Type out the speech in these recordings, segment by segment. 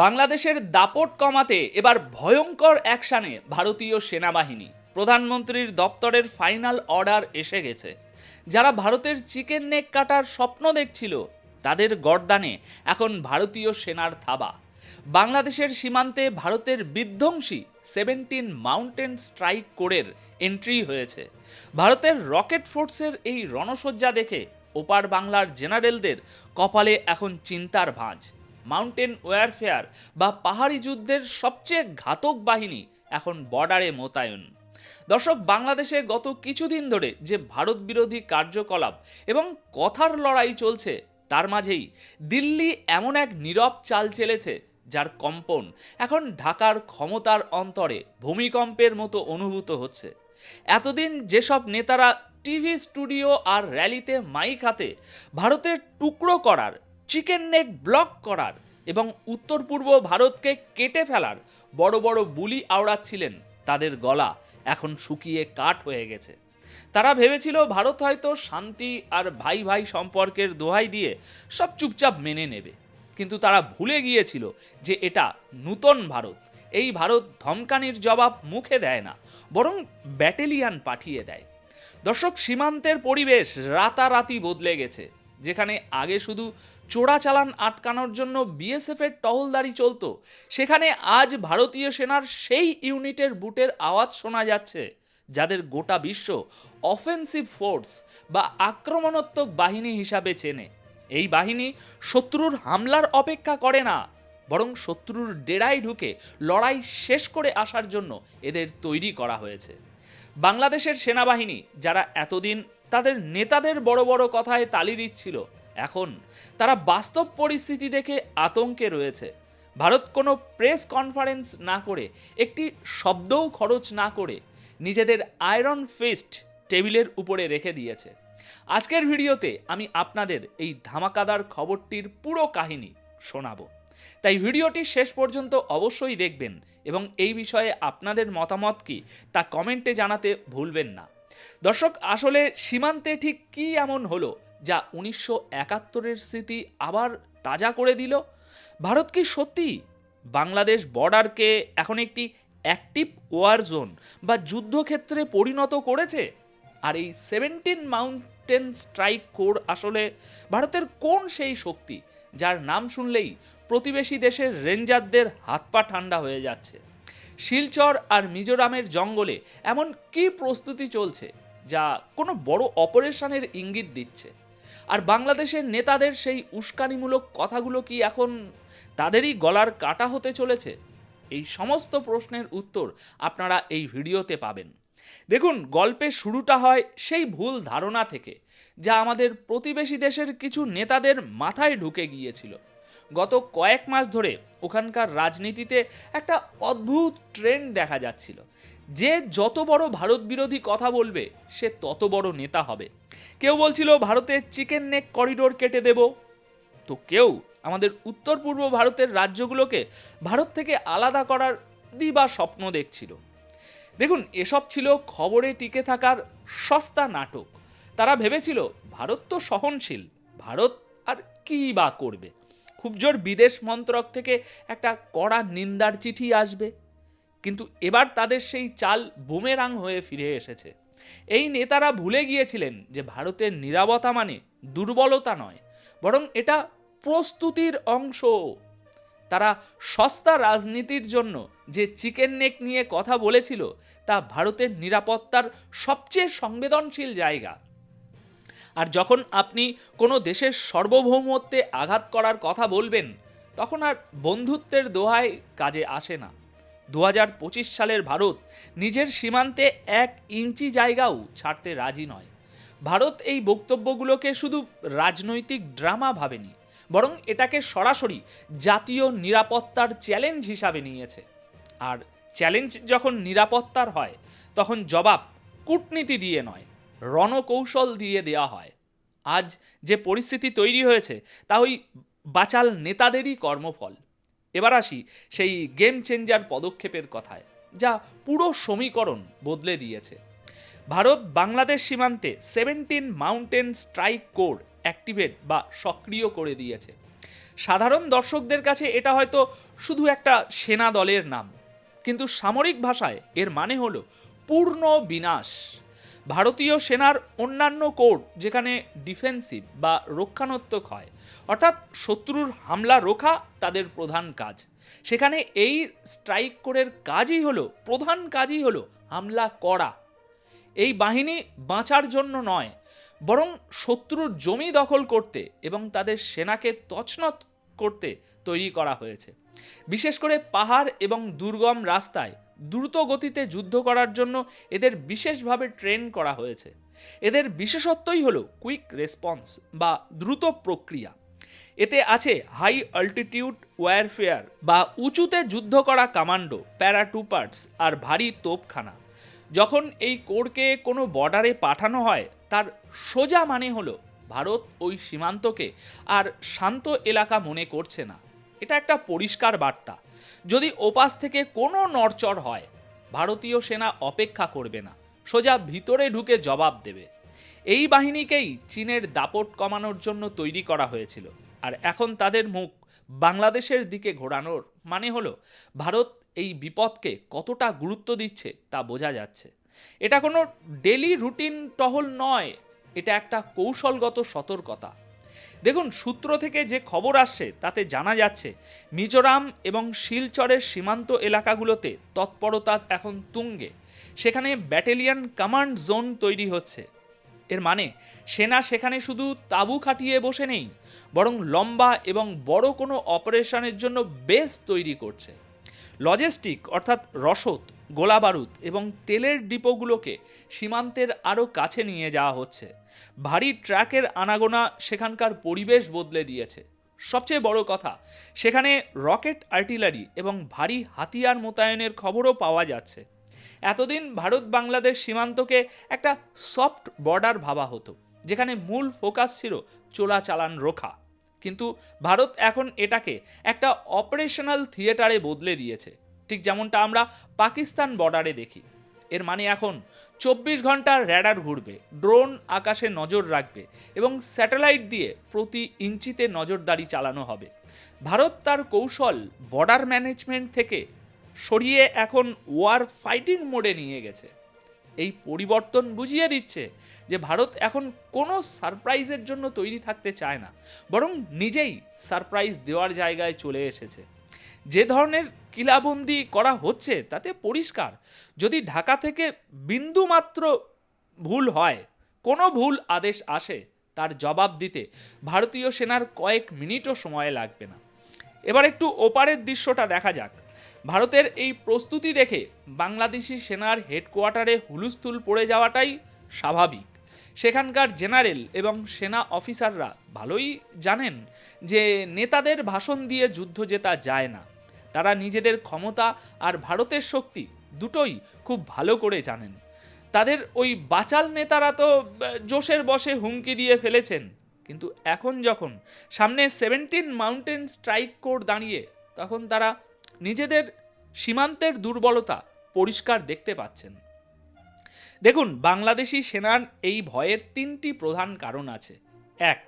বাংলাদেশের দাপট কমাতে এবার ভয়ঙ্কর অ্যাকশানে ভারতীয় সেনাবাহিনী। প্রধানমন্ত্রীর দপ্তরের ফাইনাল অর্ডার এসে গেছে। যারা ভারতের চিকেন নেক কাটার স্বপ্ন দেখছিল তাদের গর্দানে এখন ভারতীয় সেনার থাবা। বাংলাদেশের সীমান্তে ভারতের বিধ্বংসী 17 মাউন্টেন স্ট্রাইক কোরের এন্ট্রি হয়েছে। ভারতের রকেট ফোর্সের এই রণসজ্জা দেখে ওপার বাংলার জেনারেলদের কপালে এখন চিন্তার ভাঁজ। মাউন্টেন ওয়ারফেয়ার বা পাহাড়ি যুদ্ধের সবচেয়ে ঘাতক বাহিনী এখন বর্ডারে মোতায়েন। দর্শক, বাংলাদেশে গত কিছুদিন ধরে যে ভারত বিরোধী কার্যকলাপ এবং কথার লড়াই চলছে তার মাঝেই দিল্লি এমন এক নীরব চাল চেলেছে যার কম্পন এখন ঢাকার ক্ষমতার অন্তরে ভূমিকম্পের মতো অনুভূত হচ্ছে। এতদিন যেসব নেতারা টিভি স্টুডিও আর র্যালিতে মাইক হাতে ভারতের টুকরো করার, চিকেন নেক ব্লক করার এবং উত্তর পূর্ব ভারতকে কেটে ফেলার বড় বড় বুলি আওড়াচ্ছিলেন, তাদের গলা এখন শুকিয়ে কাঠ হয়ে গেছে। তারা ভেবেছিল ভারত হয়তো শান্তি আর ভাই ভাই সম্পর্কের দোহাই দিয়ে সব চুপচাপ মেনে নেবে, কিন্তু তারা ভুলে গিয়েছিল যে এটা নূতন ভারত। এই ভারত ধমকানির জবাব মুখে দেয় না, বরং ব্যাটালিয়ান পাঠিয়ে দেয়। দর্শক, সীমান্তের পরিবেশ রাতারাতি বদলে গেছে। যেখানে আগে শুধু চোরাচালান আটকানোর জন্য বিএসএফের টহলদারি চলতো, সেখানে আজ ভারতীয় সেনার সেই ইউনিটের বুটের আওয়াজ শোনা যাচ্ছে যাদের গোটা বিশ্ব অফেন্সিভ ফোর্স বা আক্রমণাত্মক বাহিনী হিসাবে চেনে। এই বাহিনী শত্রুর হামলার অপেক্ষা করে না, বরং শত্রুর ডেরায় ঢুকে লড়াই শেষ করে আসার জন্য এদের তৈরি করা হয়েছে। বাংলাদেশের সেনাবাহিনী যারা এতদিন তাদের নেতাদের বড় বড় কথায় তালি দিচ্ছিল, এখন তারা বাস্তব পরিস্থিতি দেখে আতঙ্কে রয়েছে। ভারত কোনো প্রেস কনফারেন্স না করে, একটি শব্দও খরচ না করে নিজেদের আয়রন ফিস্ট টেবিলের উপরে রেখে দিয়েছে। আজকের ভিডিওতে আমি আপনাদের এই ধামাকাদার খবরটির পুরো কাহিনী শোনাবো, তাই ভিডিওটি শেষ পর্যন্ত অবশ্যই দেখবেন এবং এই বিষয়ে আপনাদের মতামত কি তা কমেন্টে জানাতে ভুলবেন না। দর্শক, আসলে সীমান্তে ঠিক কী এমন হলো যা 1971-এর স্মৃতি আবার তাজা করে দিল? ভারত কি সত্যি বাংলাদেশ বর্ডারকে এখন একটি অ্যাক্টিভ ওয়ার জোন বা যুদ্ধক্ষেত্রে পরিণত করেছে? আর এই 17 মাউন্টেন স্ট্রাইক কোর আসলে ভারতের কোন সেই শক্তি যার নাম শুনলেই প্রতিবেশী দেশের রেঞ্জারদের হাত পা ঠান্ডা হয়ে যাচ্ছে? শিলচর আর মিজোরামের জঙ্গলে এমন কী প্রস্তুতি চলছে যা কোনো বড় অপারেশনের ইঙ্গিত দিচ্ছে? আর বাংলাদেশের নেতাদের সেই উস্কানিমূলক কথাগুলো কি এখন তাদেরই গলার কাটা হতে চলেছে? এই সমস্ত প্রশ্নের উত্তর আপনারা এই ভিডিওতে পাবেন। দেখুন, গল্পের শুরুটা হয় সেই ভুল ধারণা থেকে যা আমাদের প্রতিবেশী দেশের কিছু নেতাদের মাথায় ঢুকে গিয়েছিল। গত কয়েক মাস ধরে ওখানকার রাজনীতিতে একটা অদ্ভুত ট্রেন্ড দেখা যাচ্ছিল, যে যত বড় ভারত বিরোধী কথা বলবে সে তত বড় নেতা হবে। কেউ বলছিল ভারতের চিকেন নেক করিডোর কেটে দেব, তো কেউ আমাদের উত্তর পূর্ব ভারতের রাজ্যগুলোকে ভারত থেকে আলাদা করার দিবা স্বপ্ন দেখছিল। দেখুন, এসব ছিল খবরে টিকে থাকার সস্তা নাটক। তারা ভেবেছিল ভারত তো সহনশীল, ভারত আর কী বা করবে, খুব জোর বিদেশ মন্ত্রক থেকে একটা কড়া নিন্দার চিঠি আসবে। কিন্তু এবার তাদের সেই চাল বুমেরাং হয়ে ফিরে এসেছে। এই নেতারা ভুলে গিয়েছিলেন যে ভারতের নীরবতা মানে দুর্বলতা নয়, বরং এটা প্রস্তুতির অংশ। তারা সস্তা রাজনীতির জন্য যে চিকেন নেক নিয়ে কথা বলেছিল তা ভারতের নিরাপত্তার সবচেয়ে সংবেদনশীল জায়গা। আর যখন আপনি কোনো দেশের সার্বভৌমত্বে আঘাত করার কথা বলবেন, তখন আর বন্ধুত্বের দোহাই কাজে আসে না। 2025 সালের ভারত নিজের সীমান্তে 1 ইঞ্চি জায়গাও ছাড়তে রাজি নয়। ভারত এই বক্তব্যগুলোকে শুধু রাজনৈতিক ড্রামা ভাবেনি, বরং এটাকে সরাসরি জাতীয় নিরাপত্তার চ্যালেঞ্জ হিসাবে নিয়েছে। আর চ্যালেঞ্জ যখন নিরাপত্তার হয়, তখন জবাব কূটনীতি দিয়ে নয়, রণকৌশল দিয়ে দেওয়া হয়। আজ যে পরিস্থিতি তৈরি হয়েছে তা ওই বাচাল নেতাদেরই কর্মফল। এবার আসি সেই গেম চেঞ্জার পদক্ষেপের কথায়, যা পুরো সমীকরণ বদলে দিয়েছে। ভারত বাংলাদেশ সীমান্তে 17 মাউন্টেন স্ট্রাইক কোর অ্যাক্টিভেট বা সক্রিয় করে দিয়েছে। সাধারণ দর্শকদের কাছে এটা হয়তো শুধু একটা সেনা দলের নাম, কিন্তু সামরিক ভাষায় এর মানে হলো পূর্ণ বিনাশ। ভারতীয় সেনার অন্যান্য কোর যেখানে ডিফেন্সিভ বা রক্ষণাত্মক হয়, অর্থাৎ শত্রুর হামলা রোখা তাদের প্রধান কাজ, সেখানে এই স্ট্রাইক কোরের প্রধান কাজই হলো হামলা করা। এই বাহিনী বাঁচার জন্য নয়, বরং শত্রুর জমি দখল করতে এবং তাদের সেনাকে তছনছ করতে তৈরি করা হয়েছে। বিশেষ করে পাহাড় এবং দুর্গম রাস্তায় দ্রুত গতিতে যুদ্ধ করার জন্য এদের বিশেষভাবে ট্রেন করা হয়েছে। এদের বিশেষত্বই হলো কুইক রেসপন্স বা দ্রুত প্রক্রিয়া। এতে আছে হাই অল্টিটিউড ওয়ারফেয়ার বা উঁচুতে যুদ্ধ করা কমান্ডো, প্যারাটুপার্টস আর ভারী তোপখানা। যখন এই কোরকে কোনো বর্ডারে পাঠানো হয়, তার সোজা মানে হলো ভারত ওই সীমান্তকে আর শান্ত এলাকা মনে করছে না। এটা একটা পরিষ্কার বার্তা। যদি ওপাশ থেকে কোনো নড়চড় হয়, ভারতীয় সেনা অপেক্ষা করবে না, সোজা ভিতরে ঢুকে জবাব দেবে। এই বাহিনীকেই চীনের দাপট কমানোর জন্য তৈরি করা হয়েছিল, আর এখন তাদের মুখ বাংলাদেশের দিকে ঘোরানোর মানে হলো ভারত এই বিপদকে কতটা গুরুত্ব দিচ্ছে তা বোঝা যাচ্ছে। এটা কোনো ডেলি রুটিন টহল নয়, এটা একটা কৌশলগত সতর্কতা। দেখুন, সূত্র থেকে যে খবর আসছে তাতে জানা যাচ্ছে মিজোরাম এবং শিলচরের সীমান্ত এলাকাগুলোতে তৎপরতা এখন তুঙ্গে। সেখানে ব্যাটালিয়ন কমান্ড জোন তৈরি হচ্ছে। এর মানে সেনা সেখানে শুধু তাঁবু খাটিয়ে বসে নেই, বরং লম্বা এবং বড় কোনো অপারেশনের জন্য বেস তৈরি করছে। লজিস্টিক অর্থাৎ রসদ, গোলাবারুদ এবং তেলের ডিপোগুলোকে সীমান্তের আরও কাছে নিয়ে যাওয়া হচ্ছে। ভারী ট্রাকের আনাগোনা সেখানকার পরিবেশ বদলে দিয়েছে। সবচেয়ে বড় কথা, সেখানে রকেট আর্টিলারি এবং ভারী হাতিয়ার মোতায়েনের খবরও পাওয়া যাচ্ছে। এতদিন ভারত বাংলাদেশ সীমান্তকে একটা সফট বর্ডার ভাবা হতো, যেখানে মূল ফোকাস ছিল চোরাচালান রোখা। কিন্তু ভারত এখন এটাকে একটা অপারেশনাল থিয়েটারে বদলে দিয়েছে, ঠিক যেমনটা আমরা পাকিস্তান বর্ডারে দেখি। এর মানে এখন 24 ঘন্টার র্যাডার ঘুরবে, ড্রোন আকাশে নজর রাখবে এবং স্যাটেলাইট দিয়ে প্রতি ইঞ্চিতে নজরদারি চালানো হবে। ভারত তার কৌশল বর্ডার ম্যানেজমেন্ট থেকে সরিয়ে এখন ওয়ার ফাইটিং মোডে নিয়ে গেছে। এই পরিবর্তন বুঝিয়ে দিচ্ছে যে ভারত এখন কোনো সারপ্রাইজের জন্য তৈরি থাকতে চায় না, বরং নিজেই সারপ্রাইজ দেওয়ার জায়গায় চলে এসেছে। যে ধরনের কিলাবন্দি করা হচ্ছে তাতে পরিষ্কার, যদি ঢাকা থেকে বিন্দুমাত্র ভুল হয়, কোনো ভুল আদেশ আসে, তার জবাব দিতে ভারতীয় সেনার কয়েক মিনিটও সময় লাগবে না। এবার একটু ওপারের দৃশ্যটা দেখা যাক। ভারতের এই প্রস্তুতি দেখে বাংলাদেশি সেনার হেডকোয়ার্টারে হুলস্থুল পড়ে যাওয়াটাই স্বাভাবিক। সেখানকার জেনারেল এবং সেনা অফিসাররা ভালোই জানেন যে নেতাদের ভাষণ দিয়ে যুদ্ধ জেতা যায় না। তারা নিজেদের ক্ষমতা আর ভারতের শক্তি দুটোই খুব ভালো করে জানেন। তাদের ওই বাচাল নেতারা তো জোশের বশে হুমকি দিয়ে ফেলেছেন, কিন্তু এখন যখন সামনে 17 মাউন্টেন স্ট্রাইক কোর দাঁড়িয়ে, তখন তারা নিজেদের সীমান্তের দুর্বলতা পরিষ্কার দেখতে পাচ্ছেন। দেখুন, বাংলাদেশি সেনার এই ভয়ের 3টি প্রধান কারণ আছে। 1,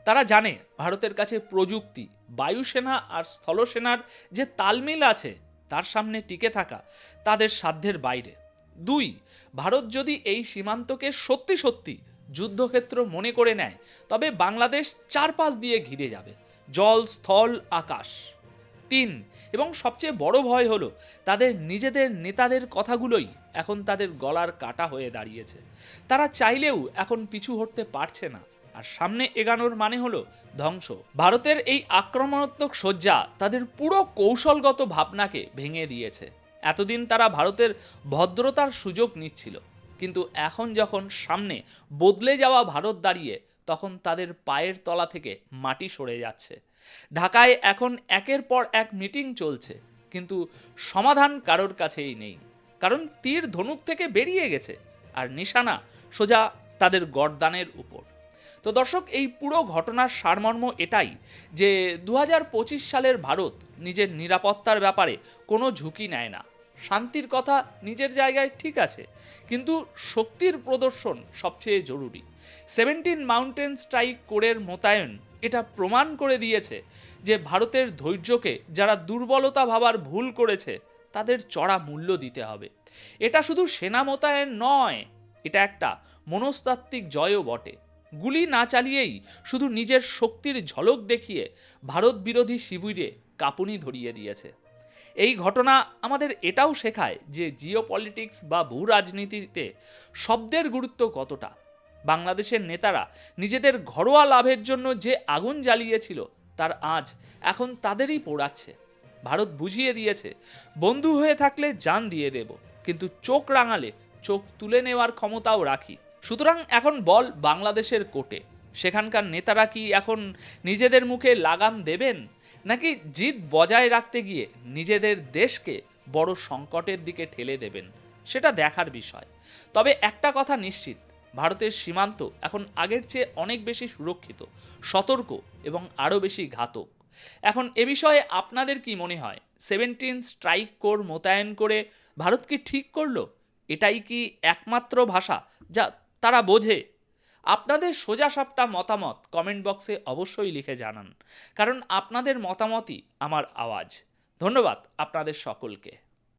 তারা জানে ভারতের কাছে প্রযুক্তি, বায়ুসেনা আর স্থলসেনার যে তালমিল আছে, তার সামনে টিকে থাকা তাদের সাধ্যের বাইরে। 2, ভারত যদি এই সীমান্তকে সত্যি সত্যি যুদ্ধক্ষেত্র মনে করে নেয়, তবে বাংলাদেশ চারপাশ দিয়ে ঘিরে যাবে, জল, স্থল, আকাশ। 3, এবং সবচেয়ে বড় ভয় হলো তাদের নিজেদের নেতাদের কথাগুলোই এখন তাদের গলার কাটা হয়ে দাঁড়িয়েছে। তারা চাইলেও এখন পিছু হটতে পারছে না, আর সামনে এগানোর মানে হলো ধ্বংস। ভারতের এই আক্রমণাত্মক সজ্জা তাদের পুরো কৌশলগত ভাবনাকে ভেঙে দিয়েছে। এতদিন তারা ভারতের ভদ্রতার সুযোগ নিচ্ছিল, কিন্তু এখন যখন সামনে বদলে যাওয়া ভারত দাঁড়িয়ে, তখন তাদের পায়ের তলা থেকে মাটি সরে যাচ্ছে। ঢাকায় এখন একের পর এক মিটিং চলছে, কিন্তু সমাধান কারোর কাছেই নেই, কারণ তীর ধনুক থেকে বেরিয়ে গেছে আর নিশানা সোজা তাদের গর্দানের উপর। তো দর্শক, এই পুরো ঘটনার সারমর্ম এটাই যে 2025 সালের ভারত নিজের নিরাপত্তার ব্যাপারে কোনো ঝুঁকি নেয় না। শান্তির কথা নিজের জায়গায় ঠিক আছে, কিন্তু শক্তির প্রদর্শন সবচেয়ে জরুরি। 17 মাউন্টেন স্ট্রাইক কোরের মোতায়েন এটা প্রমাণ করে দিয়েছে যে ভারতের ধৈর্যকে যারা দুর্বলতা ভাবার ভুল করেছে তাদের চড়া মূল্য দিতে হবে। এটা শুধু সেনা মোতায়েন নয়, এটা একটা মনস্তাত্ত্বিক জয়ও বটে। গুলি না চালিয়েই শুধু নিজের শক্তির ঝলক দেখিয়ে ভারত বিরোধী শিবিরে কাঁপুনি ধরিয়ে দিয়েছে। এই ঘটনা আমাদের এটাও শেখায় যে জিওপলিটিক্স বা ভূ রাজনীতিতে শব্দের গুরুত্ব কতটা। বাংলাদেশের নেতারা নিজেদের ঘরোয়া লাভের জন্য যে আগুন জ্বালিয়েছিল তার আঁচ এখন তাদেরই পোড়াচ্ছে। ভারত বুঝিয়ে দিয়েছে, বন্ধু হয়ে থাকলে জান দিয়ে দেব, কিন্তু চোখ রাঙালে চোখ তুলে নেওয়ার ক্ষমতাও রাখি। সুতরাং এখন বল বাংলাদেশের কোর্টে, সেখানকার নেতারা কি এখন নিজেদের মুখে লাগাম দেবেন, নাকি জিদ বজায় রাখতে গিয়ে নিজেদের দেশকে বড় সংকটের দিকে ঠেলে দেবেন, সেটা দেখার বিষয়। তবে একটা কথা নিশ্চিত, ভারতের সীমান্ত এখন আগের চেয়ে অনেক বেশি সুরক্ষিত, সতর্ক এবং আরও বেশি ঘাতক। এখন এ বিষয়ে আপনাদের কি মনে হয়? 17 স্ট্রাইক কোর মোতায়েন করে ভারত কি ঠিক করলো? এটাই কি একমাত্র ভাষা যা তারা বোঝে? আপনাদের সোজাসাপটা মতামত কমেন্ট বক্সে অবশ্যই লিখে জানান, কারণ আপনাদের মতামতই আমার আওয়াজ। ধন্যবাদ আপনাদের সকলকে।